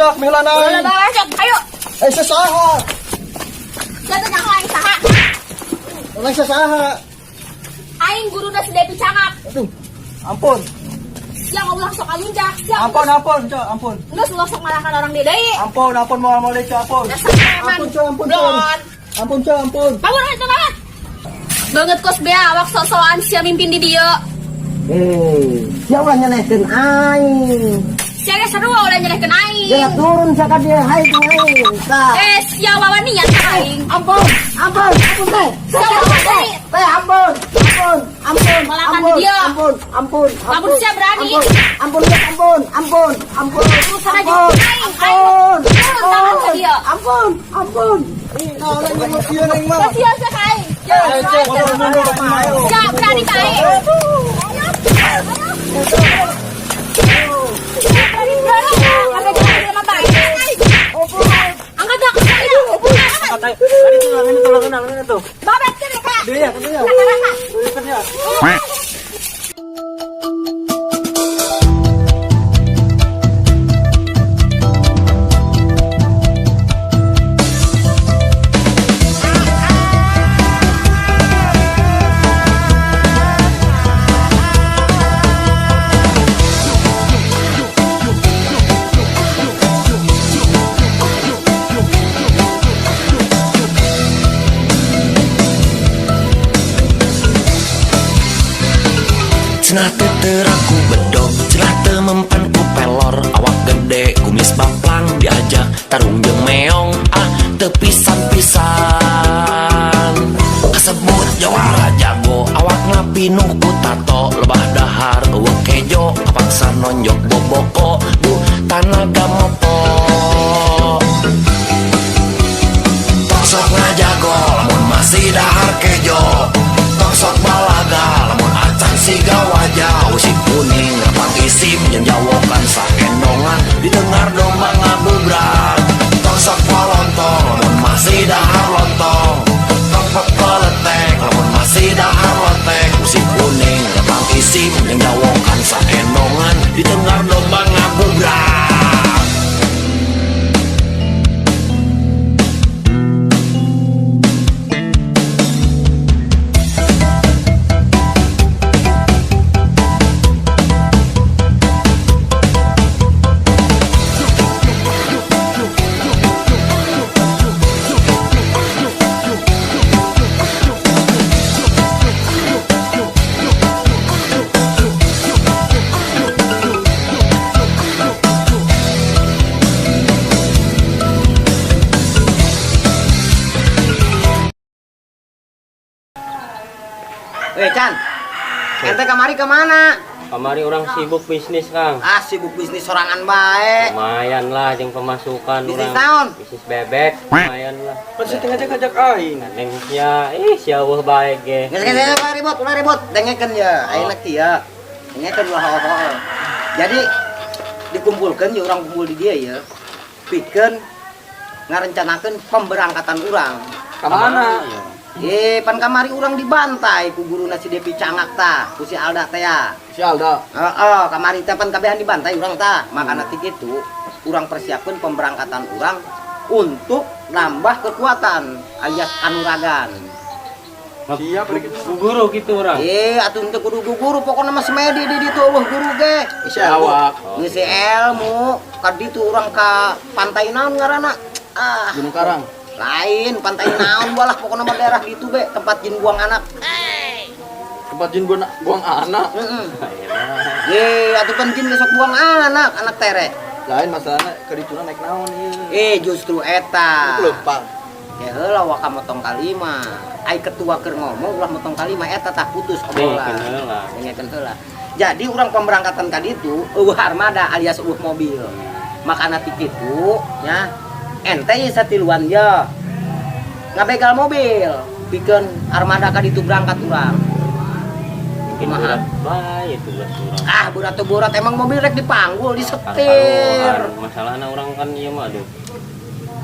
jak mila na. Ayo. Ay sa saha. Jatuh nang lain saha. Wala sa saha. Aing guru na si Depi Cangak. Aduh. Ampun. Siang ulah sok alunjak. Ampun, ampun, Cok, ampun. Nggak ulah sok malahkan orang di deui. Ampun, ampun, mau Cok, ampun. Dasar preman. Ampun, Cok, ampun, Cok. Ampun, Cok, ampun. Bangun itu banget. Banget kos bea awak sok-sokan sia mimpin di dieu. Siapa nyenehkeun aing? Sia ge sarua ulah nyerehkeun aing. Dia turun saka dia hai ku aing. Tah. Sia wawan niat ka aing. Ampun teh. Sia wawan deui. Teh ampun. Malakan di dia. Ampun. Lamun sia berani. Ampun. Urusan aja aing. Turun tangan ke dia. Ampun. Nah, lagi emosian aing mah. Sia sia ka aing. Sia berani ka aing. Angkat dah. Tadi tulungan tuh. Babet sini kak. Dia. Cenah teraku bedog, celah mempan ku pelor. Awak gede, kumis baplang, diajak tarung jeung meong. Tepisan-pisan kasebut Jawa jago, awak ngapinuh ku tato. Lebah dahar, eueuh kejo, kapaksa nonjok boboko. Tanaga mopo tongsok ngajago, lamun masih dahar kejo. Tongsok balaga, lamun acan siga wajah. Usik kuning, repang isim, yang jawokan saendongan. Didengar domba ngabubrak. Tongsok polontong, lamun masih dahar lontong. Tongpek peletek, lamun masih dahar lotek. Usik kuning, repang isim, yang jawokan saendongan. Didengar domba ngabubrak. Chan. Ente kamari kemana? Kamari orang sibuk bisnis, Kang. Sibuk bisnis sorangan bae. Lumayan lah jeung pemasukan Bisnis urang. naon? Bisnis bebek, lumayan lah. Pasti ngajak aing. Neng sia eueuh bae ge. Geus ulah ribut. Dengekeun ya, ayeuna kieu ya. Dengekeun ulah ho-ho. Jadi dikumpulkeun ya urang kumpul di dia ya. Pikeun ngarencanakeun pemberangkatan urang. Ka mana? Pan kamari urang dibantai ku guruna si Depi Cangak tah, ku si Alda teh ya. Si Alda. Kamari teh pan kabehan dibantai urang tah. Makana ti kitu, urang persiapkeun pemberangkatan urang untuk nambah kekuatan alias kanuragan. Siap Guru gitu orang. Atuh teu kudu guru, pokona mah semedi di ditu eueuh guru ge. Isi awak. Ngisi ilmu, ka ditu urang ka pantai naon ngaranna? Gunung Karang. Lain, pantai naon balah pokona mah daerah ditu be, tempat jin buang anak. Tempat jin buang anak. Atuh kan jin besok buang anak tere. Lain masalahnya ke dituna naik naon ieu. Justru eta. Lupa. Ya heula waka motong kalima. Ai ketua keur ngomong ulah motong kalima eta tah putus obrolan. Dengekeun heula. Jadi urang pemberangkatan ka ditu eueuh armada alias eueuh mobil. Makana ti kitu nya ente satiluan ya. Ngabegal mobil, pikeun armada ka ditu berangkat urang. Mungkin berat bae itu berat urang. Berat emang mobil rek dipanggul, disetir. Masalahna orang kan ieu mah aduh.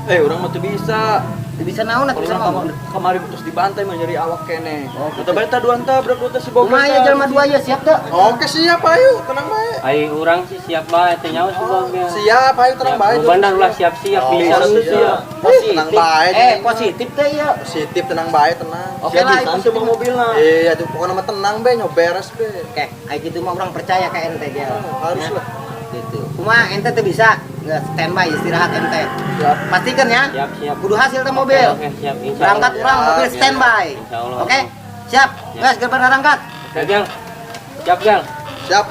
Urang mah teu bisa. Bisa naon atuh bisa naon. Kemarin terus dibantai mencari awak kene. Kita beta dua anta bro kita si Boga. Kumaha jelema dua ya siap teu? Oke siap ayo, tenang bae. Ai urang sih siap bae teh nyawa sebagai. Siap ayo tenang bae. Bandar ulah siap-siap bisa siap. Tenang bae. Positif teh ya. Positif tenang bae tenang. Oke lah, itu semua mobilnya. Iya, tuh pokoknya mah tenang be, nyoberes be. Oke, ai kitu mah urang percaya ka ente gel. Harus lah. Gitu. Kumaha ente teh bisa nggak standby istirahat ente. Siap. Pastikan ya. Siap. Kudu hasil teh mobil. Oke, siap. Berangkat urang mobil standby. Insyaallah. Oke? Siap. Gas gerbang berangkat. Oke, Gel. Siap, Gel. Siap.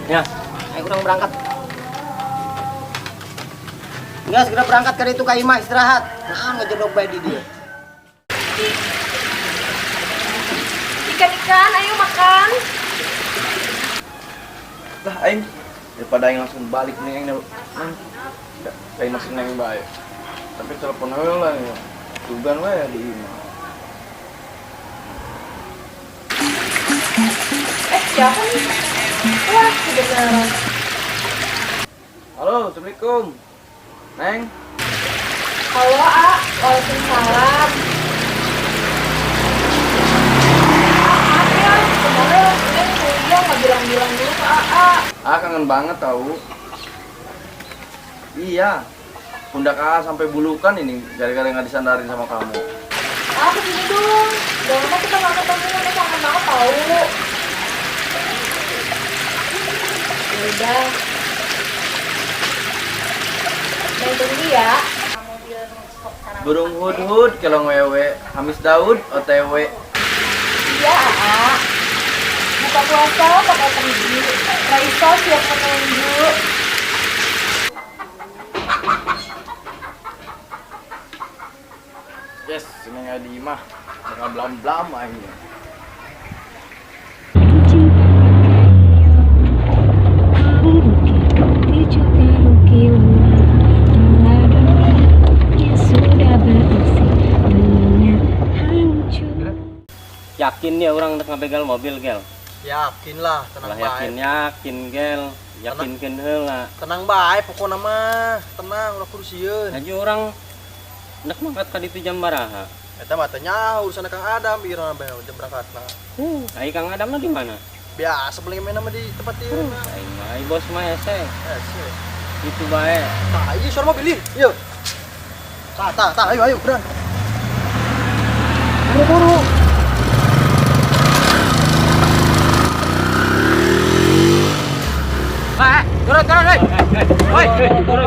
Ya. Ayo urang berangkat. Nggak segera berangkat ke itu ka Ima istirahat. Nah, ngejedok bae di dia. Ikan-ikan, ayo makan. Lah aing daripada aing langsung balik nih aing aing masih neng bae. Tapi telepon heula ya. Dugan we di imah. Siapa nih? Wah, kebenaran. Halo, Assalamualaikum. Neng. Halo, A. Waalaikumsalam. Maaf ya, kemarin saya kuliah nggak bilang-bilang dulu ke AA. Kangen banget tahu. Iya. Pundak sampai bulukan ini gara-gara nggak disandarin sama kamu. Kesini dong. Udah lama kita nggak ketemu, udah kangen banget tahu. Udah. Main tunggu ya. Burung hud-hud kalau ngewe, Hamis Daud OTW. Iya, AA. Buka puasa pakai terigu. Raisa siap menunjuk. Yes, ini nggak di imah. Nggak belam-belam aja. Yakin ya orang untuk ngabegal mobil, Gel. Yakin lah, tenang Lah yakin, Gel. Yakinkeun heula. Tenang bae pokoknya mah. Tenang udah kursiun. Aja orang hendak mangkat ka ditu jam baraha. Eta mah teh nyaho urusan Kang Adam biar bae jam berangkatna. Ai Kang Adam mah di mana? Biasa beli main nama di tempat ieu. Aing mah ai bos mah hese. Itu bae. Tah, ieu suara mobil ieu. Yuk. Tah, ayo, beran. Buru-buru. Turun, hei. Woi, turun.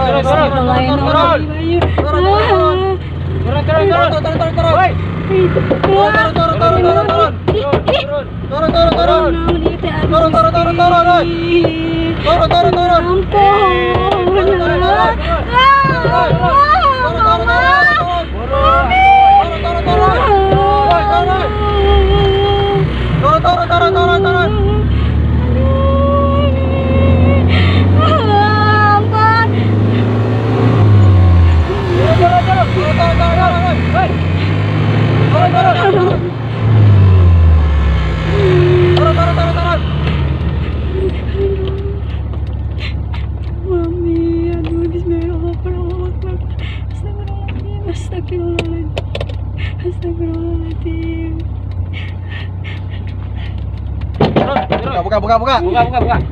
Buka.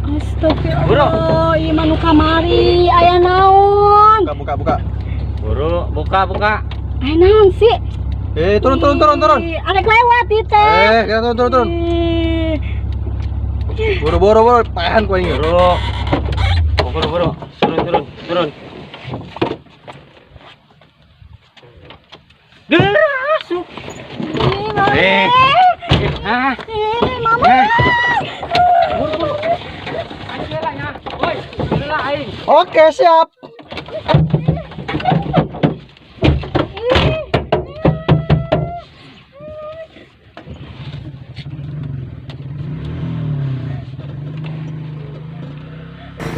Astagfirullah, ieu mah nu kamari aya naon? Buka. Buru, buka. Aya naon sih? Turun. Arek lewat ieu teh. Kita turun. Buru, pahan ku ini. Buru. Turun. Masuk. Mama. Oke, siap.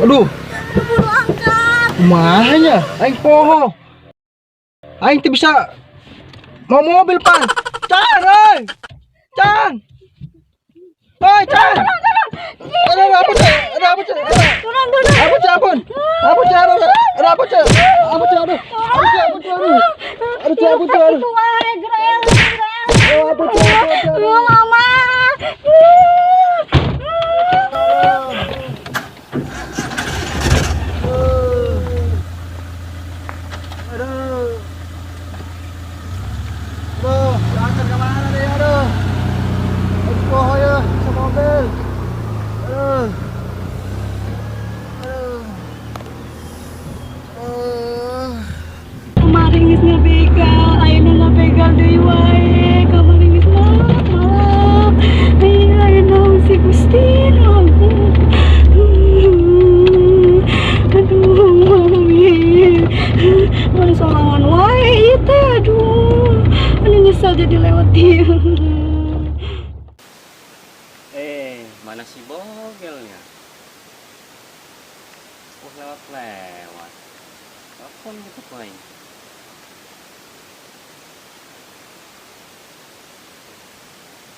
Aduh. Buru angkat. Kumahanya? Aing poho. Aing teu bisa mau mobil, Pan. Can. Can. Ada apa, Cak? Turun. Apa, Cak? Aduh. Mana si bogelnya? Lewat. Telepon gitu main.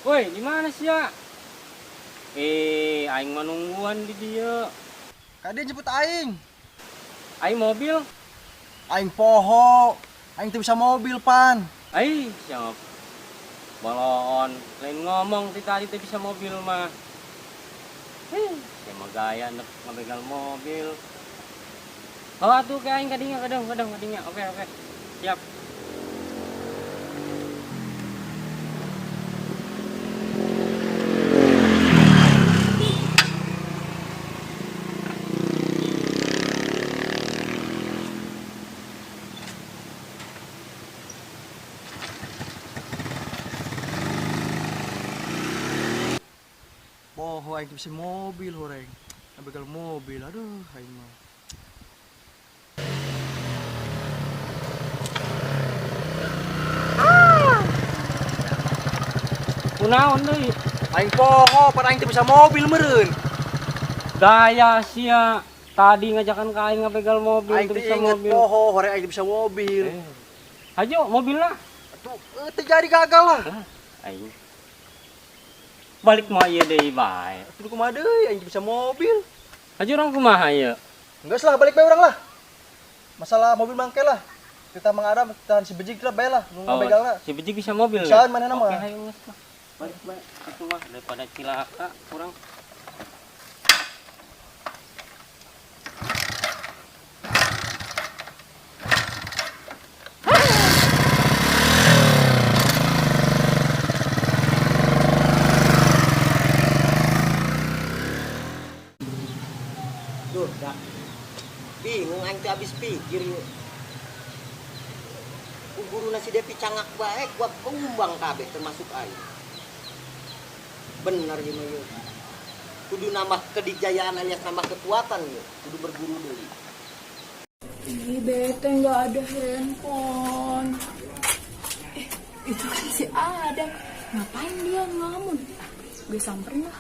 Woi, di mana sih ya? Aing menungguan di dia. Kade jemput aing. Aing mobil. Aing poho. Aing teu bisa mobil pan. Siap. Balon, lain ngomong tadi teh bisa mobil mah. Sama gaya nek ngabegal mobil. Oh atuh ke aing kadinya kadang. Oke. Siap. Poho aing teu bisa mobil horeng. Ngabegal mobil. Aduh, aing mah. Kunaon deui? Aing poho, pan aing teu bisa mobil meureun. Gaya sia. Tadi ngajakan ka aing ngabegal mobil Aing teu teu bisa inget mobil. poho, horeng aing teu bisa mobil. Ayo mobilna. Atuh, teu jadi gagal lah. Aing. Balik mah ieu deui bae. Atuh kumaha deui aing teu bisa mobil. Aja orang kumaha ieu? Enggak lah, balik bae urang lah. Masalah mobil mangke lah. Kita mengadap kita si bejik lah bae lah, nu ngabegalna. Si Bejik bisa mobil. Bisaan manehna mah. Oke, ayo geus mah. Balik itu mah daripada cilaka kurang. Duh, dah. Bingung aing teh habis pikir yeuh. Guru nasi Depi cangak baik buat kumbang kabeh termasuk aing. Bener ieu mah yeuh. Kudu nambah kedikjayaan alias nambah kekuatan yeuh. Kudu berguru deui. Ih, bete nggak ada handphone. Itu kan si Adam. Ngapain dia ngelamun? Gue samperin lah.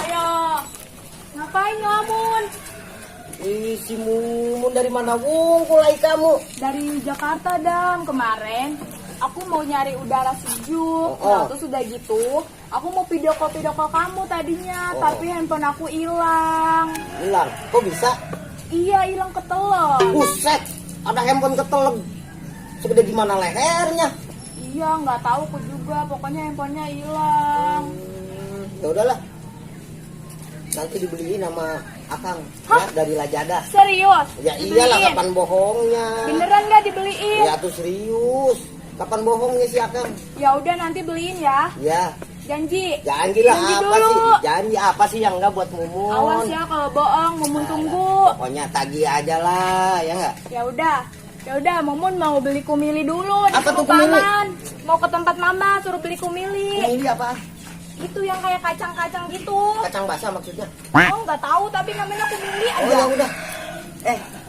Ayo, ngapain ngelamun? Si Mumun dari mana wungkul ai kamu? Dari Jakarta, Dam. Kemarin aku mau nyari udara sejuk. Oh. Nah, terus udah gitu, aku mau video call kamu tadinya, tapi handphone aku hilang. Hilang. Kok bisa? Iya, hilang ketelep. Buset, ada handphone ketelep. Segede gimana lehernya? Iya, nggak tahu aku juga. Pokoknya handphonenya hilang. Ya udahlah. Nanti dibeliin sama Akang ya, dari Lazada. Serius? Ya iyalah, Dibeliin? kapan bohongnya? Beneran nggak dibeliin? Ya tuh serius. Kapan bohongnya si Akang? Ya udah, nanti beliin ya. Ya, Janji. janji lah. Janji Apa dulu. sih? Janji apa sih yang enggak buat Mumun? Awas ya kalau bohong, Mumun tunggu. Pokoknya tagih aja lah, ya enggak? Ya udah, Mumun mau beli kumili dulu. Apa tuh disuruh kumili? Paman. Mau ke tempat Mama, suruh beli kumili. Ini apa? Itu yang kayak kacang-kacang gitu. Kacang basah maksudnya. Oh, nggak tahu tapi namanya kumili Oh aja. ya udah.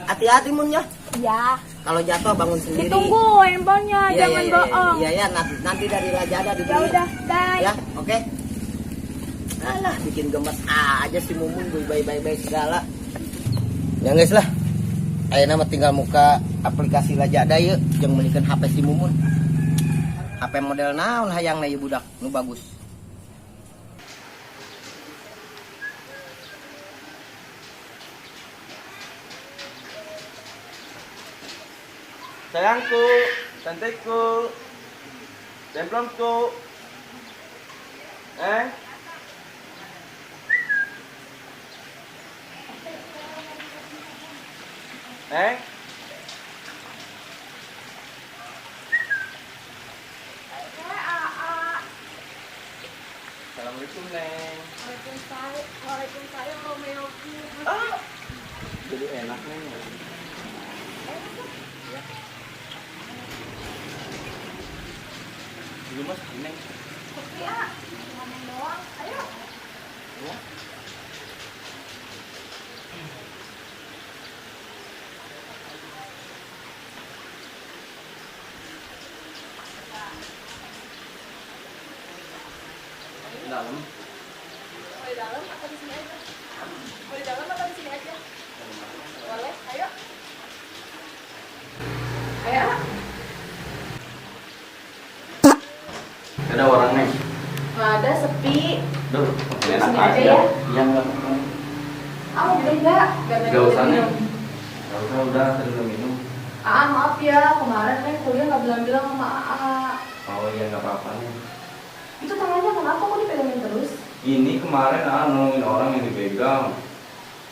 Hati-hati Mun ya. Iya. Kalau jatuh bangun sendiri. Ditunggu handphonenya, Iya, jangan iya, bohong. Iya ya, nanti dari Lazada Ya dibeli. udah, bye. Ya, oke. Alah, bikin gemes aja si Mumun baik-baik segala. Ya guys lah. Ayeuna mah tinggal muka aplikasi Lazada yeuh jeung meunikeun HP si Mumun. HP model naon hayangna ieu budak nu bagus. Sayangku, cantikku, demplonku. Assalamualaikum, Neng. Waalaikumsalam, Romeo. Jadi enak, Neng. Dulu mas, Neng. Ya, ngomong doang. Ayo. Ya. dalam. Mau di dalam atau di sini aja? Mau di dalam atau di sini aja? Boleh, ayo. Ayo. Ada orang nih. Nggak ada, sepi. Duh, Sini enak aja aja. ya. Iya enggak. Ah, mau beli nggak? Gak usah nih. Gak usah, udah tadi udah minum. Ah, maaf ya, kemarin Neng kuliah nggak bilang-bilang sama AA. Oh iya nggak apa-apa nih. Itu tangannya kenapa kok dipegangin terus? Ini kemarin nolongin orang yang dibegal.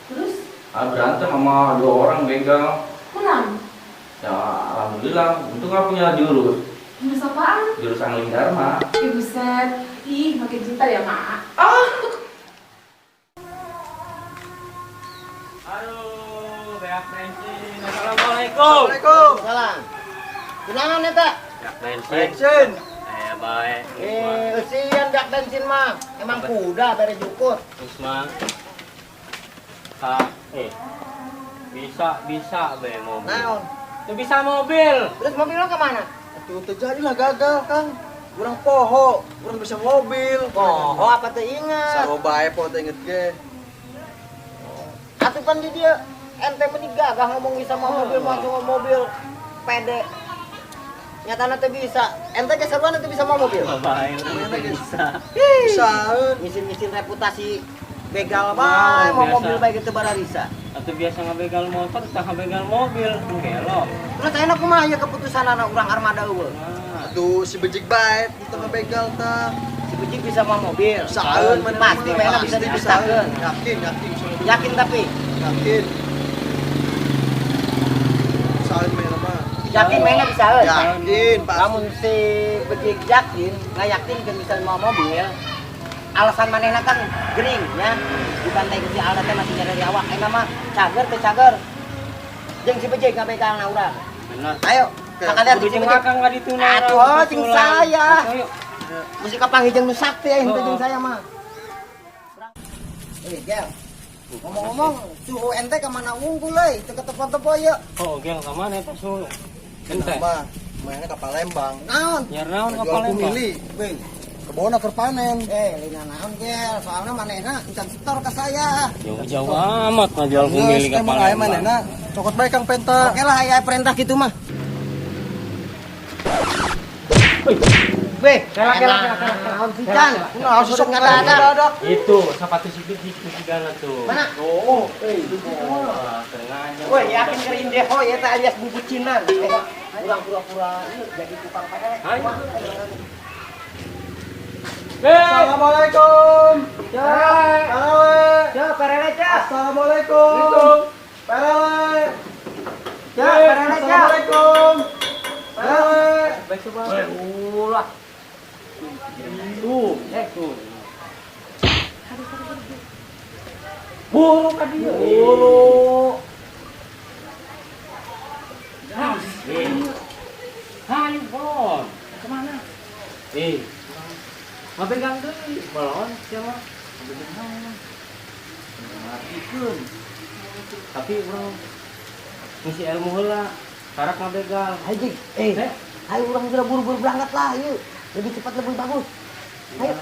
Terus? Berantem sama 2 orang begal. Menang? Ya alhamdulillah, untung nggak punya jurus. Jurus apaan? Jurus angling dharma. Ih, buset. Ih, makin cinta ya, Mak. Aduh, beak bensin. Assalamualaikum. Assalamualaikum. Salam. Kenangan eta? Beak bensin. Bensin. Baik. Usian jak bensin mah. Emang kuda bere jukut. Usman. Bisa be mobil. Naon? Tuh bisa mobil. Terus mobil lo kemana? Itu terjadilah gagal, Kang. Kurang poho, kurang bisa mobil. Oh, apa tuh ingat? Sama bae po teh inget ge. Atuh pan di dia ente meni gagah ngomong bisa mau mobil mau mobil pede. Nyatana teh bisa. Ente ge saruan teh bisa mau mobil. Baik, bisa. Saeun. Misin-misin reputasi begal Oh, bae mau biasa. mobil bae gitu bararisa. Atau biasa ngabegal motor, tah ngabegal mobil. Gelok. Terus enak kumaha ya keputusan anak urang armada eueuh. Nah, Aduh, si bejik bae itu ngebegal tah. Si Bejik bisa mau mobil. Saeun mana Pasti bae enak bisa dibisakeun. Yakin. Yakin tapi Yakin. Saeun mana mah. yakin mainnya bisa euy. Yakin, pasti. Namun si Bejik yakin, nggak yakin kan bisa mau mobil. Alasan manehna kan gering ya. Dibantai ke si Alda teh masih nyari di awak. Mah cager teh cager. Jeung si Bejik ngabegalna urang. benar. Ayo, kakak Kudu si jeung Bejik. akang nggak dituna. Atuh, jeung saya. Ayo. Mesti kapanggih jeung nu sakti ya henteu Oh. jeung saya mah. Gel. Ngomong-ngomong, suhu ente ke mana unggul euy? Teu ketepo-tepo ieu. Oh, gel ka mana eta suhu? Ente. Mah, mainnya ke Palembang. Naon? Nyar naon ka Jual Palembang? kumili. Weh, Kebona keur panen. lina naon gel? Soalnya manehna encan setor ke saya. Jauh-jauh amat ngajual kumili ka Emang aya Palembang. manehna. Cokot bae Kang Penta. Oke lah, aya perintah gitu mah. Weh, kela. Naon pican? Nah, susuk nggak ada. Itu sepatu si Bejik tuh sigana tuh. Mana? Oh, Wah, sengaja. Weh, yakin kering deh, oh ya teh alias bubucinan. Urang pura-pura ieu jadi tukang PL. Hai. Assalamualaikum. Ya, Perele. ya perele ca. Assalamualaikum. Perele. Ya, perele ca. Assalamualaikum. Perele. Baik coba. Ulah. Tuh, tuh. Buru ka dia. Buru. Hai, Bon. Kemana? Ngabegang deui. Balon siapa? Ngabegang. Ngartikeun. Tapi urang ngisi ilmu heula. Karak ngabegal. Ayo, ayo urang udah buru-buru berangkat lah, yuk. Lebih cepat lebih bagus. Ayo.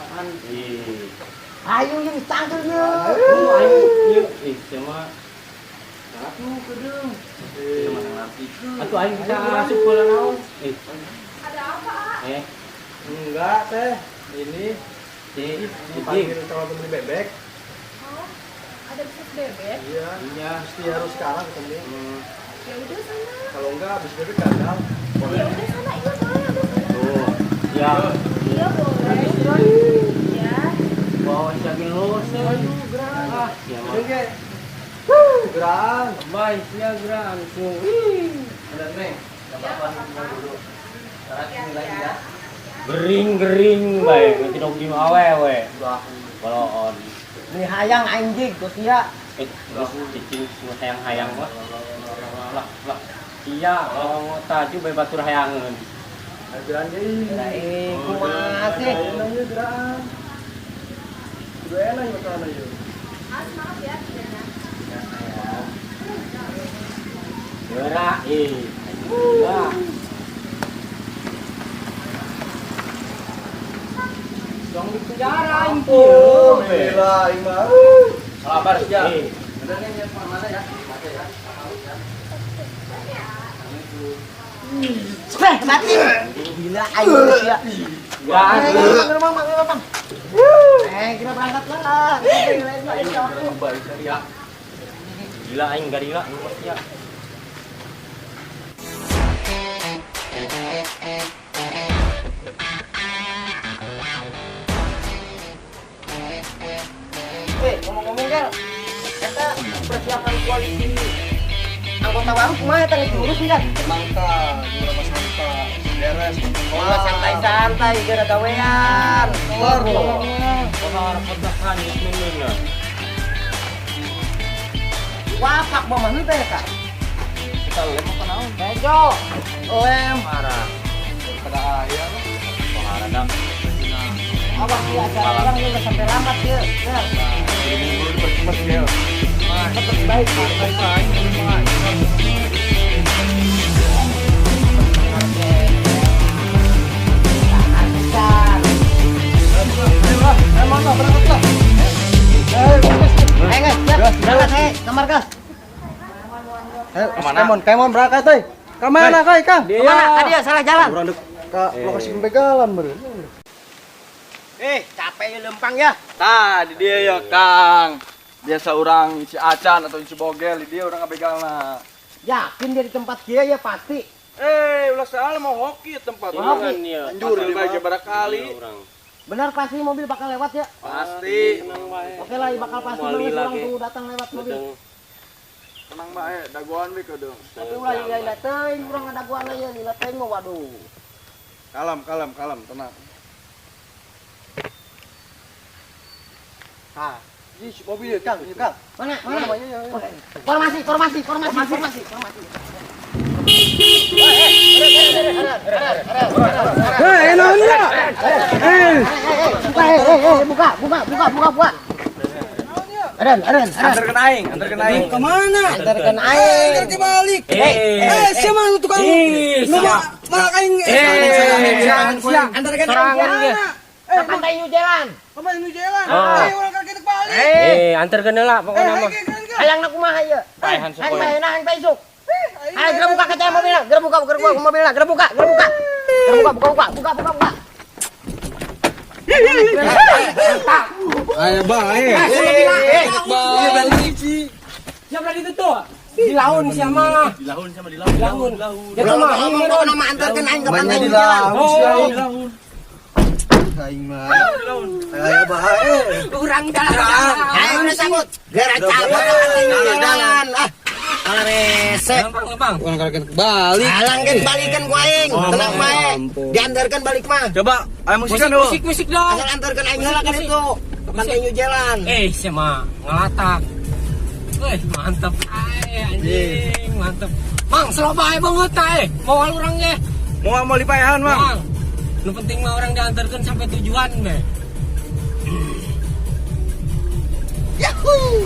Ayo yang canggih Ayo, sama aku kedeng. Atuh aing bisa asup heula naon? Ada apa, A? Enggak, teh. Ini Bejik. panggil calon pembeli bebek. Oh, ada bisnis bebek? Iya. Iya. Mesti harus sekarang ketemu. Ya udah sana. Kalau enggak habis bebek gagal. Ya udah sana, iya boleh, udah sana. Tuh. Ya. Iya boleh. Ya. Bawa jagin losen. Ah, siapa? Oke. Gerang. Baik, ya geran. Tuh. Ada Neng. Enggak apa-apa tinggal dulu. Sekarang ini lagi ya. Gering baik, nanti dong di awewe. Balon. Ini hayang anjing, terus ya. Terus cicing hayang-hayang lah. Lah. Iya, kalau taju bae batur hayangeun. Ayo Gerang jadi. Kumaha sih? Enak ya Gerang. Udah enak ya makanan aja. Mas, maaf ya, tidaknya. Gerak, Wah. Dong di penjara Oh, gila, aing mah. Sabar ya. Benernya dia mana ya? Baca ya. Mati. Gila aing ya. Ya, Bang. Kita berangkat lah. gila aing garila ya. Ngomong-ngomong Gel, kita persiapan koalisi anggota baru kemana tadi diurus nih kan? Mangka, gua masih mangka. Beres. Santai-santai, gara gawean. Kelar dong. Orang pertahan menuna. Wapak mau mana teh kak? Kita lem apa naon? Bejo, lem. Marah. Pada ayah. Pengarah dam. Awas ya, sekarang ini udah sampai lambat ya. Tetap baik, Mana berangkat lah. Berangkat, kamar gas. Kemon berangkat teh. Kemana kai Kang? Kemana? Tadi ya salah jalan. Urang dek ka lokasi pembegalan meureun. Capek ya lempang ya. Tah, di dia ya Kang. Biasa orang si Acan atau si Bogel, di dia orang ngabegalna. Yakin dia di tempat kia ya pasti. Ulah salah mau hoki tempat. Hoki. Anjur di bagi barakali. Benar pasti mobil bakal lewat ya. Pasti. Oke lah, bakal pasti banget orang tuh datang lewat mobil. Tenang bae, dagoan we kedung. Tapi ulah ilah teuing urang ngadaguan ya, lila teuing mah waduh. Kalem, tenang. Ih, si mobil ya Kang, Kang. Mana? Namanya ya. Formasi. Naonnya? Buka. Aren. Antarkeun aing. Kemana? Antarkan aing. Antar balik. Siapa lu tukang? Malah aing. Antarkan Serangan aing. dia. Ke Pantai New Jalan. Kemana nu jalan? Oh. Ayo orang kaki balik. Antarkeun heula pokona mah. Hayang nak kumaha ieu? Paehan Hayang sekolah. bae hayang besok. Ayo geura buka kaca mobilna, geura buka mobilna, geura buka. Buka. Ayo bae. Siapa lagi itu? Dilaun siapa? Dilaun. Ya mah Pokokna mah antarkan aing ke Pantai New dilaun. Jalan. Aing mah. Ayo bae. Urang jalan. Ayo udah sambut. Geura cabut ke Pantai New Jalan. Ala rese. Gampang. Orang kaki balik. Alangkeun balikeun ku aing. Tenang bae. Diantarkeun balik mah. Coba, ayo musikan dulu. Musik dong. Asal antarkeun aing heula ka ditu. Ke Pantai New Jalan. Siapa ngelatak. Mantap anjing, mantap. Mang, slow bae banget Mau orangnya. Mau dipaehan, Mang. Mang. Nu penting mah orang diantarkan sampai tujuan be. Yahoo!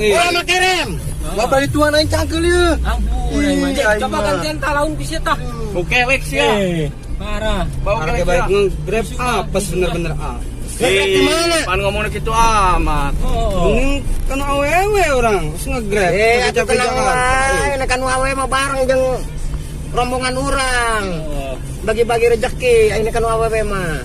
Ulah mah kirim. Bapak dituan aing cangkeul ieu. Ampun, aing mah. Coba gantian talaun bisa tah. Oke, Lex ya. Parah. Bawa ke Harga baik Grab apes bener-bener ah. Pan ngomong gitu amat. Mending kan awewe orang, terus nge-Grab. Atuh tenang wae, nekan wae mah bareng jeung rombongan urang. Bagi-bagi rezeki, aing nekan wae mah.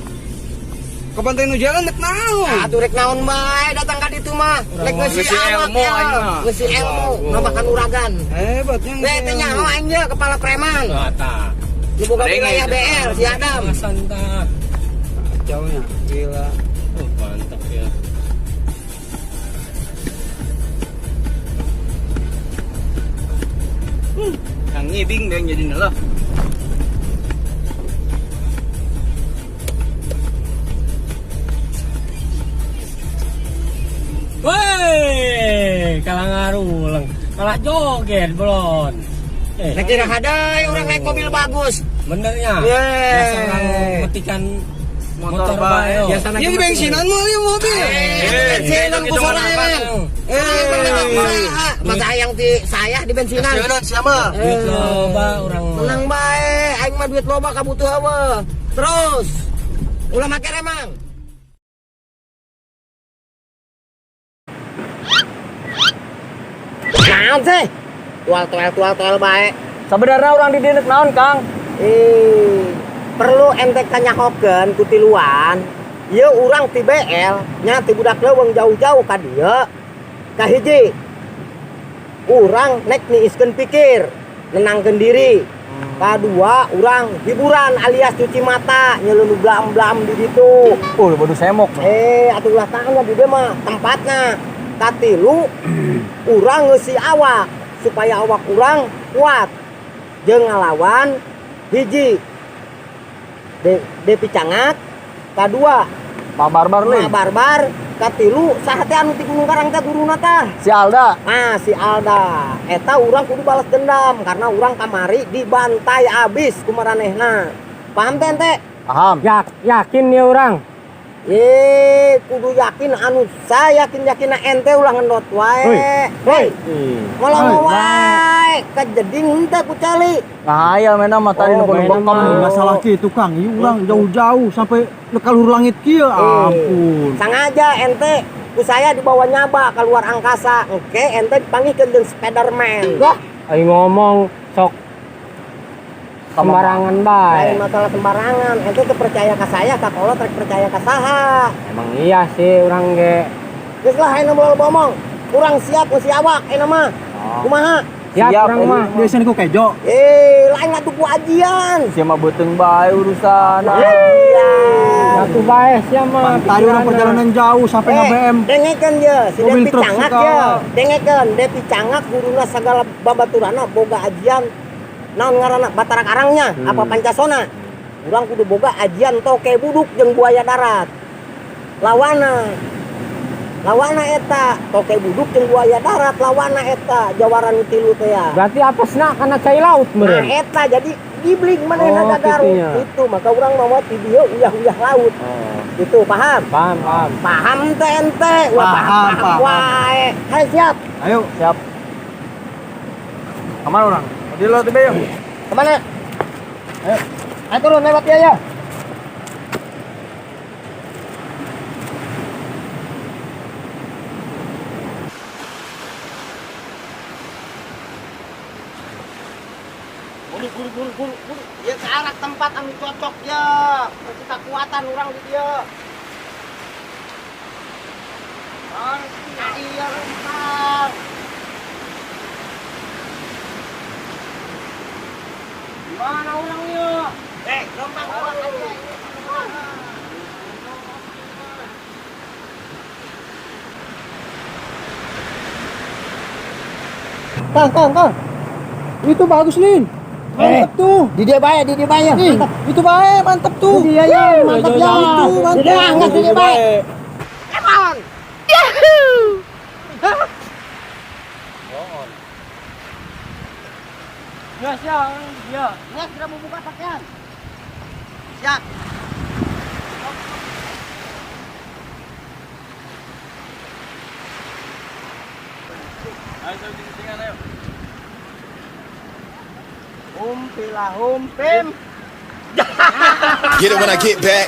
Ke Pantai Nu Jalan nek naon? Atuh rek naon bae datang ka ditu mah. Rek ngeusi ngeusi awak ilmu, ya. aing mah. Ngeusi ilmu, nambahan uragan. Hebatnya. Teh teh nyaho aing ge kepala preman. Mata. Di boga wilayah BR si Adam. Santai. Kacaunya, gila. Mantap ya. Kang ngibing deh jadi lah. Woi, kalah ngarulang, kalah joget belum. Nek dina hadai urang naik mobil bagus. Benernya. Yeay. Biasa orang metikan motor bae. Biasa naik Ini bensinan mau ieu mobil. bensinan ku sorangan. Masa yang di saya di bensinan. Bensinan siapa? Duit loba orang. Menang bae, aing mah duit loba kabutuh eueuh. Terus ulah make remang. Naon sih? Tual bae. Sebenarnya orang di dinet naon, Kang? Perlu ente kanyahokeun ku tiluan. Ieu urang ti BL nya ti budak leuweung jauh-jauh ka dieu. Kahiji, urang nek niiskeun pikir, nenangkeun diri. Kadua, urang hiburan alias cuci mata, nyeleun blam-blam di ditu. Bodoh semok. Atuh ulah tanya di dieu mah tempatna. Katilu, urang ngeusi awak supaya awak urang kuat. Jeung ngalawan hiji Depi Cangak, kadua Pak Barbar Pak Barbar, katilu saha teh anu ti Gunung Karang teh guruna tah. Si Alda. Nah, si Alda. Eta urang kudu balas dendam karena urang kamari dibantai abis ku maranehna. Paham teh ente? Paham. Yakin ya orang. Kudu yakin anu saya yakin-yakinna ente ulah ngendot wae. Hei. Ngolong wae, kajeding henteu ku cali. Nah, aya mena mah tadi nu bekam masalah kitu Kang. Ieu urang jauh-jauh sampai lekalur langit kieu. Ampun. Sengaja ente ku saya dibawa nyaba keluar angkasa. Oke, ente dipanggilkeun jeung Spiderman. Wah, Aing ngomong sok sembarangan bae. lain masalah sembarangan. Ente teu percaya ka saya, ka kolot rek percaya ka saha. Emang iya sih orang ge. Geus lah ayeuna bawa ngomong. Kurang siap ngeusi awak ayeuna mah. Kumaha? Siap orang mah. Biasanya ku kejo. Lain atuh ku ajian. Sia mah beuteung bae urusan. Satu bae sia mah. Tadi orang perjalanan jauh sampai nge-BM. Dengekeun ye, si Mobil Depi truk Cangak suka. ye. Dengekeun, Depi Cangak guruna sagala babaturana boga ajian. Naon ngaranna Batara Karangnya apa Pancasona. Urang kudu boga ajian toke buduk jeung buaya darat. Lawana eta toke buduk jeung buaya darat lawana eta jawaran tilu teh ya. Berarti apesna kana cai laut Nah meureun. eta jadi gibling manehna Oh, gagaru kitunya. itu maka urang mawa ti dieu uyah-uyah laut. Itu paham? Paham. Paham teh ente. Wah, Paham. wae. Hai siap. Ayo, siap. Kemana orang? Di lo tiba yuk. Kemana? Ayo turun lewat dia ya. Buru. Dia ke arah tempat anu cocok ya. Kasih kekuatan orang di dia. Iya rentar. Mana orangnya? Gampang orang aja. Kang. Itu bagus, Lin. Mantap tuh. Di dia bayar. Nih, itu baik, mantap tuh. Di dia ya, mantap ya. Itu Di mantap. dia angkat di dia bayar. Come on. Ya. Nes sudah mau buka pakaian. Siap. Ayo tinggal ayo. Humpim. Get it when I get back.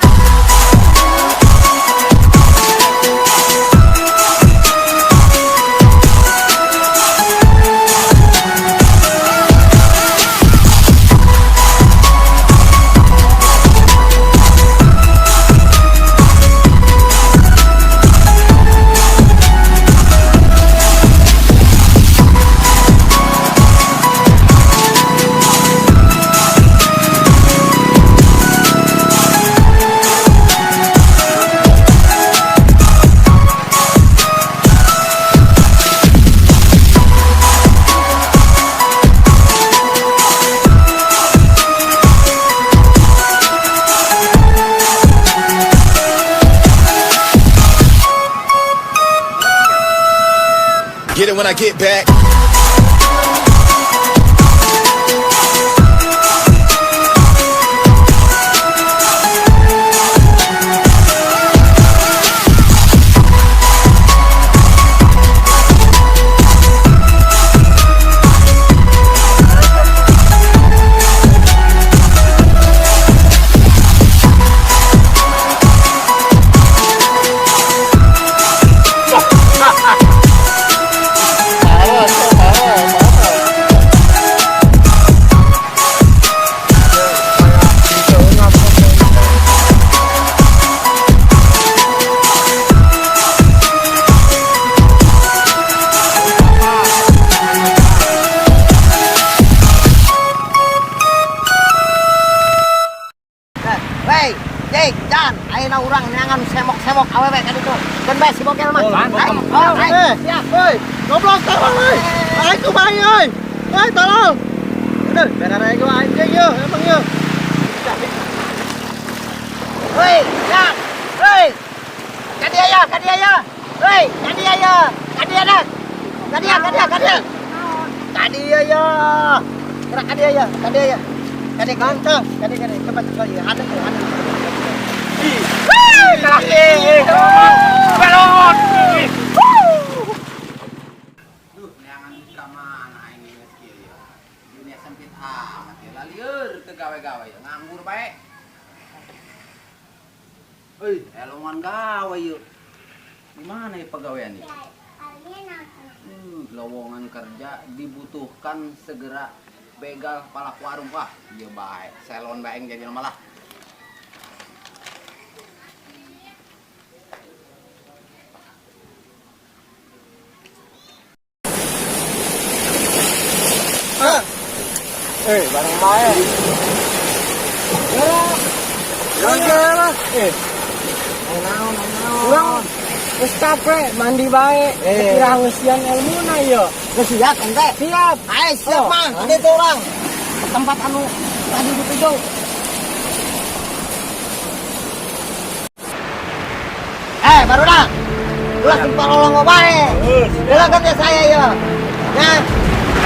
Get it when I get back. ayeuna urang neangan semok-semok awewe kan itu. Keun bae si bogel mah. Siap, woi. Goblok tolong euy. Aing kumaha euy. Woi, tolong. Aduh, benar aja gua anjing yeuh, emang yeuh. Woi, ya. Woi. Kadia ya. Woi, kadia ya. Kadia dah. Kadia. Kadia ya. Gerak kadia ya. Kadia ganteng. Kadia. Cepat sekali. Ada. Kalaki. Balon. Duh, neangan mana aing geus kieu ya. Dunia sempit amat ya. Lalieur teu gawe-gawe ya. Nganggur bae. Elongan gawe yuk. Gimana ya pegawaian ini? Lowongan kerja dibutuhkan segera begal palak warung wah. Iya baik. Salon bae jadi malah. Barang bae. Ya. Urang geus capek mandi bae. Kira ngeusian ilmuna ieu. Geus siap ente? Siap. Ayo siap mah. Tadi tuh orang. Ke tempat anu tadi dituju. Barudak. Ulah simpal olong bae. Delakan ya saya ya. Ya.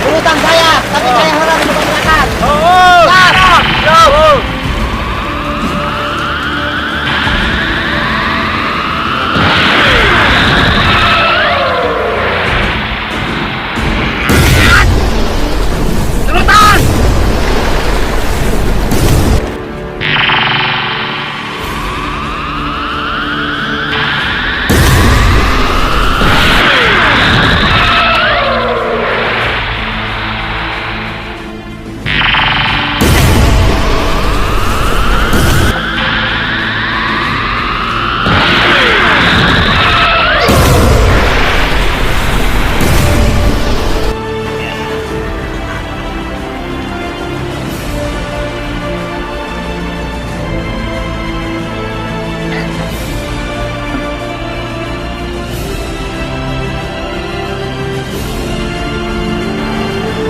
Urutan saya, tapi saya harus di kontrakan. Siap.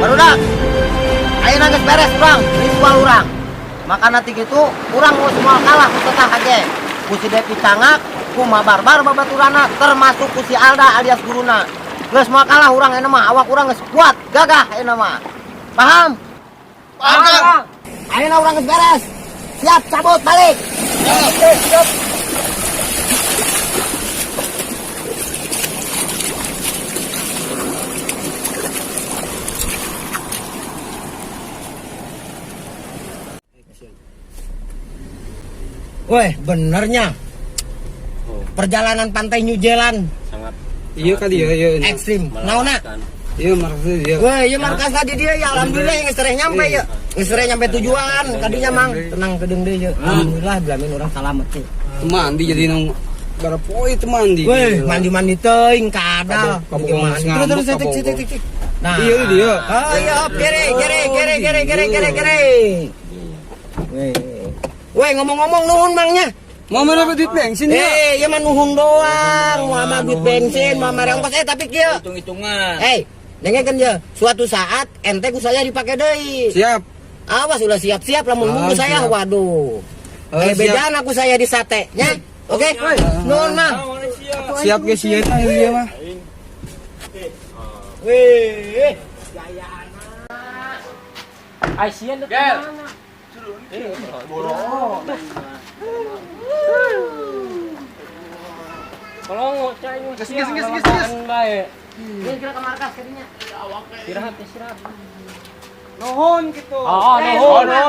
Barudak. Ayeuna geus beres urang, ritual urang. Maka nanti gitu urang mau semua kalah ku tetah aja. Ku si Depi Cangak, ku Ma Barbar babaturana termasuk ku si Alda alias guruna. Geus moal kalah urang ayeuna mah awak urang geus kuat, gagah ayeuna mah. Paham? Paham. Ayeuna urang geus beres. Siap cabut balik. Siap. Weh, benernya. Perjalanan pantai New Zealand Sangat Iya kali ya, ekstrim. Naona? iya maksudnya dia. Weh, ieu markas tadi dia ya alhamdulillah geus sereh nyampe ya. Geus sereh nyampe tujuan. Kadinya mang tenang kedeung deui ya. Alhamdulillah bilamin urang salamet teh. Mandi jadi nang barapoe itu mandi. Weh, mandi-mandi teuing kadal. Kabog Terus titik. Nah. Iya dia. Oh iya, kere. Weh, ngomong-ngomong nuhun mangnya. Mau mana duit bensin ya? Ya mah nuhun doang, mau mah duit bensin, mau mah ongkos tapi kieu. Hitung-hitungan. Dengarkan ya, suatu saat ente ku saya dipakai deui. Siap. Awas ulah siap-siap lamun munggu saya, siap. waduh. Siap. Bejaan aku saya di sate, nya. Oke? Nuhun mah. Siap guys ya dia mah. Weh. Asian tuh mana? Kalau cai ges bae. Ini kira ke markas kadinya. Istirahat. Nuhun gitu.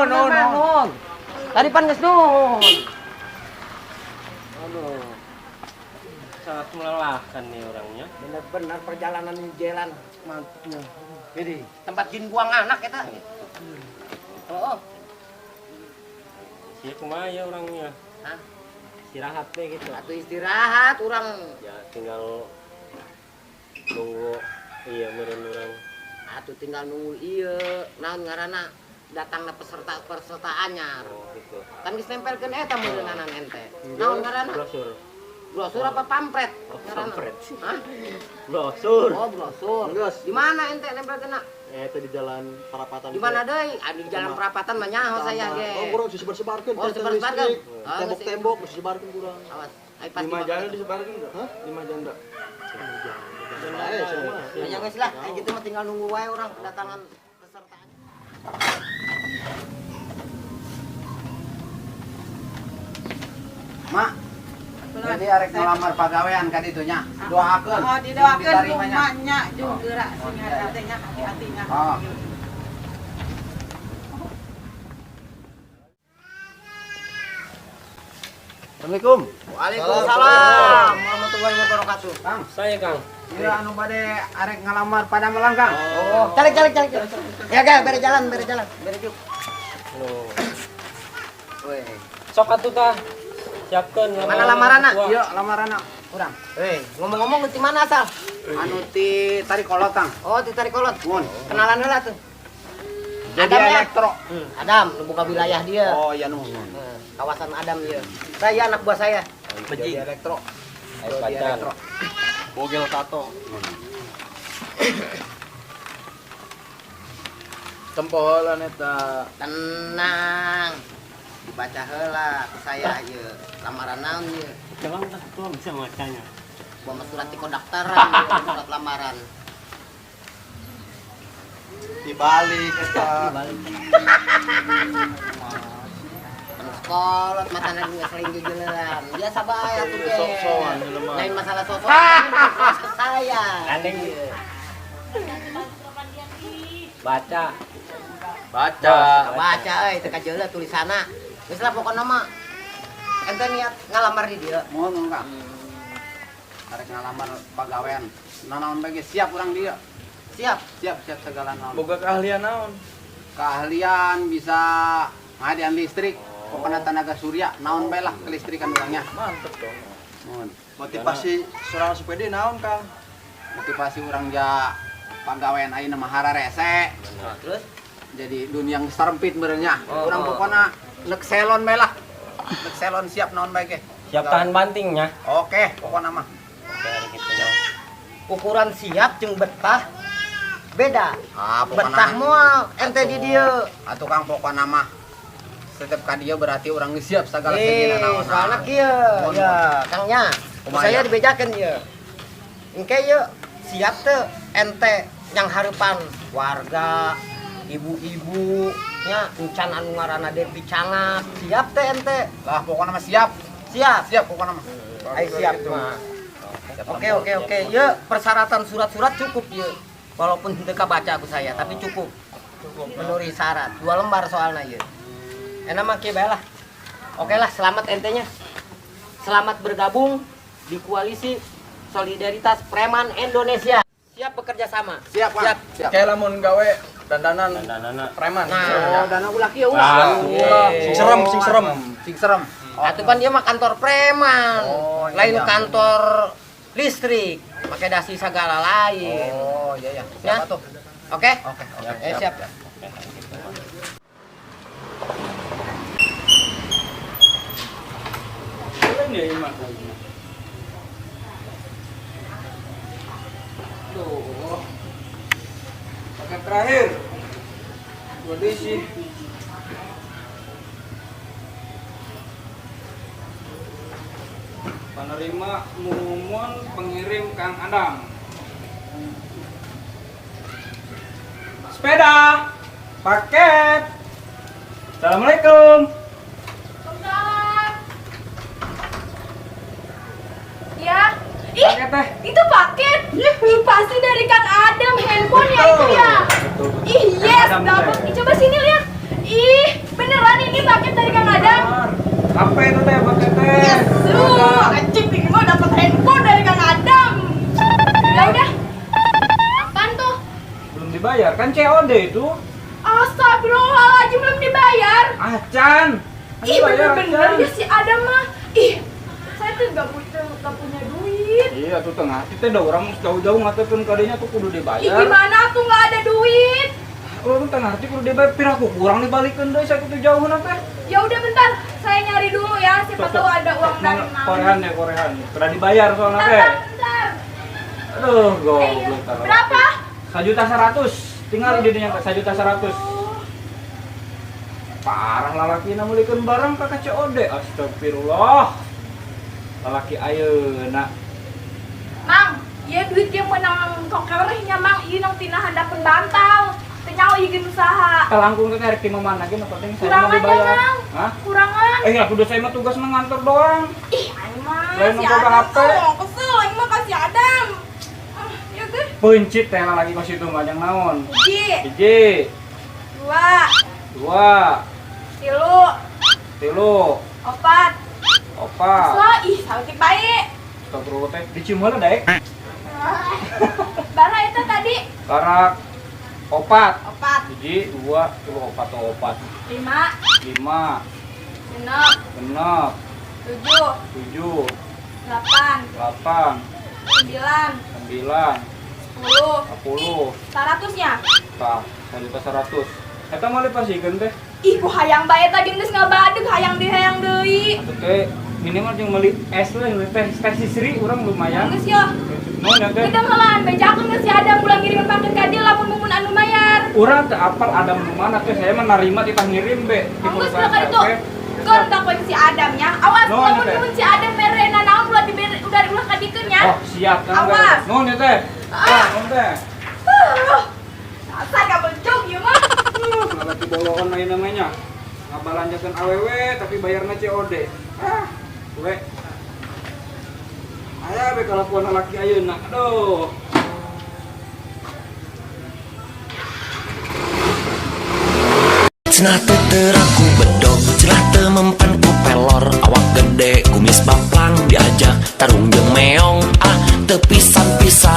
Nuhun. Tadi pan geus nuhun. Aduh. Sangat melelahkan nih orangnya. Bener-bener perjalanan jalan mantap. Jadi tempat jin buang anak eta. Oh. Siapa kumaha ya orangnya? Hah? Istirahat deh gitu. Atuh istirahat urang. Ya tinggal nunggu meureun urang. Atuh tinggal nunggu ieu naon ngaranna datangna peserta anyar. Oh, gitu. Kan geus nempelkeun eta meuneunanan ente. Naon ngaranna? Brosur. Brosur apa pamflet? Ngaranna? pamflet. Hah? Brosur. Oh, brosur. Geus. Di mana ente nempelkeunna? Itu di jalan Perapatan. Di mana deui? Di jalan perapatan mah nyaho saya ge. Oh, kurang disebar-sebarkeun. Oh, disebar-sebarkeun. Ah, Tembok-tembok disebarkeun kurang. Awas. Ai pasti 5 janda bakal- disebarkan enggak? Hah? 5 janda. Ya geus lah, kayak gitu mah tinggal nunggu wae orang kedatangan peserta. Mak, jadi arek ngelamar pagawean ka ditu nya. Doakeun. Oh, didoakeun ditarimanya. rumahnya juga sing hati-hatinya hati-hatinya. Oh. Assalamualaikum. Waalaikumsalam warahmatullahi wabarakatuh. Kang, Saya, Kang. ieu anu bade arek ngalamar pada melang, Kang. Oh, calik. Ya, bere jalan. Bere juk. Loh. Weh, Sok atuh tah. Siapkeun mana lamaranna? Ieu lamaranna urang. Ngomong-ngomong di mana asal? Anu ti Tarikolot, Kang. Oh, di Tarikolot. Mun. Kenalan heula tuh. Jadi Adam ya? elektro. Adam, nu buka wilayah dia. Oh, iya nuhun. Kawasan Adam dia. Saya anak buah saya. Jadi elektro. Ayo Jadi pacar. elektro. Bogel tato. Tempoholan eta. Tenang. Dibaca heula ke saya ieu. Lamaran naon ieu? Jangan tah tuh bisa macanya. Bawa surat tiko daftaran ieu, surat lamaran. Dibalik eta. Kolot matana geus lain jujeulan. Biasa bae atuh teh. Sok-sokan ieu mah. Lain masalah sok-sok. Masalah saya. Gandeng. Baca. Baca. Baca euy teu kajeula tulisanna. Geus lah pokona mah ente niat ngalamar di dieu. Mun, Kang. Arek ngalamar pagawean. Nanaon bae ge siap urang dia. Siap. Siap segala naon. Boga keahlian naon? Keahlian bisa ngadian listrik. Pokoknya tenaga surya, naon bae lah kelistrikan urangnya. Mantep dong. Mun. Motivasi seorang supede naon, Kang? Motivasi urang ja pagawean ayeuna mah hara rese. Terus Jadi dunia yang serempit benernya. Oh, Urang oh. pokona neuk selon bae lah. Neuk selon siap naon bae ge. Siap tahan bantingnya. Oke, pokona mah. Oke, hari gitu nya. ukuran siap jeung betah beda. Ah, Betah pokona moal ente di dieu. atuh Kang pokona mah. Setiap ka dieu berarti urang geus siap sagala segina naon. Soalna kieu Mohon, ya, Kangnya. Kumaha Saya ya? dibejakeun ieu. Engke ieu siap teu ente yang harapan warga, ibu-ibu nya encan anu ngaranna Devi Cangak. Siap teh ente. Lah pokona mah siap. Siap. Siap pokona mah. Ai siap mah. Oke. Ieu persyaratan surat-surat cukup ieu. Walaupun teu kabaca aku saya, tapi cukup. Memenuhi syarat. 2 lembar soalna ieu. Enak mah kieu bae lah. Oke lah, selamat entenya. Selamat bergabung di koalisi Solidaritas Preman Indonesia. Siap bekerja sama. Siap, Kang. Siap. Kayak lamun gawe dandanan Dandanana. preman. Nah, Dana ulah kieu ulah. Ah, Sing serem, sing serem. Sing serem. atuh kan dia mah kantor preman. Oh, iya, Lain iya. kantor listrik. Pakai dasi segala lain. Oh, iya ya. Ya. Siap atuh. Oke? Oke. Siap. Paket terakhir. Kondisi. Penerima mumun pengirim Kang Adam. Sepeda. Paket. Assalamualaikum. Ya. Ih, Paket teh. itu paket. Ih, pasti dari Kang Adam handphone ya itu ya. Ih, yes, Adam, dapat. teh. Ih, coba sini lihat. Ih, beneran ini paket dari Kang Adam. Apa itu teh paket teh? Yes, anjing ini mah dapat handphone dari Kang Adam. Ya udah. Apaan tuh? Belum dibayar kan COD itu. Astagfirullahaladzim, belum dibayar. Acan. Ih, bener-bener ya si Adam mah. Ih, saya tuh gak punya duit. Iya tuh tengah. Kita udah orang jauh-jauh ngaturkeun kadenya tuh kudu Ih, dibayar. gimana tuh gak ada duit? Kalau teu ngarti kudu dibayar piraku kurang dibalikeun deui sakitu jauh teh. Ya udah bentar, saya nyari dulu ya, siapa tahu ada uang dari Mang. Korean ya Korean. Sudah dibayar soalnya teh. Bentar, bentar. Aduh, goblok. Berapa? 1.100.000. Tinggal di dinya 1.100.000. Parah lalaki na mulikeun barang ka COD. Astagfirullah. Lalaki ayeuna. Mang, ya duit yang menang kokernya Mang, ieu nang tina handapun bantal. Teu nyaho ieu usaha. Kalangkung teh rek ti mana ge penting saya Kurangan mau dibayar. ya, Mang. Hah? Kurangan. Ya kudu saya mah tugas ngantor doang. Ih, aing mah Lain si mau boga Adam HP. tuh kesel, aing mah kasih Adam. Ya teh. Pencit teh lagi ka situ mah jeung naon. Hiji, 1, dua, 2, tilu, 3, opat. 4. So, ih, saeutik bae. Astagfirullah teh dicium heula daek. Bara eta tadi Karak 4. opat, 1, 2, 3, 4. 5, 5, 6, 6, 7, 7, 8, 8, 9, 9, 10, 10. 100-nya. Tah, 1.100.000. Eta mah dipasikeun teh. Ih, ku hayang bae tadi geus ngabadeg, hayang deui. Atuh teh minimal jeung meuli es we teh sisri urang lumayan. Geus ya. Nuhun ya teh. Kita helaan bejakeun geus si Adam ulang ngirim paket ka dia lamun mumun anu mayar. Urang teh apal ada di mana teh saya mah narima titah ngirim be di Geus perusahaan bakal itu. saya. Kon dakoin si Adamnya. Awas Nuhun, lamun Teh. mumun si Adam merena naon udah ulah ka dikeun nya. Oh, siap kan. Awas. Nuhun ya teh. Nuhun teh. Asa ka bencong ieu mah. Lalaki bolongan main namanya. Ngabalanjakeun awewe tapi bayarna COD. We. Aya be kalakuan lalaki ayeuna. Aduh. Cenah teu teraku bedog, cenah teu mempan ku pelor. Awak gede, kumis baplang, diajak tarung jeung meong. Teu pisan-pisan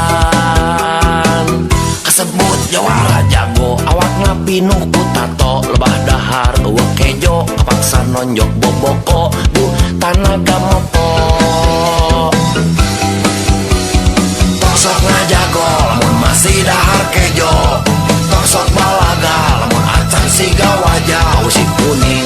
kasebut jawara jago. Awak ngapinuh ku tato, lebah dahar eueuh kejo. Kapaksa nonjok boboko, tanaga mopo. Toksok ngajago, lamun masih dahar kejo. Toksok balaga, lamun acan siga wajah. Usik kuning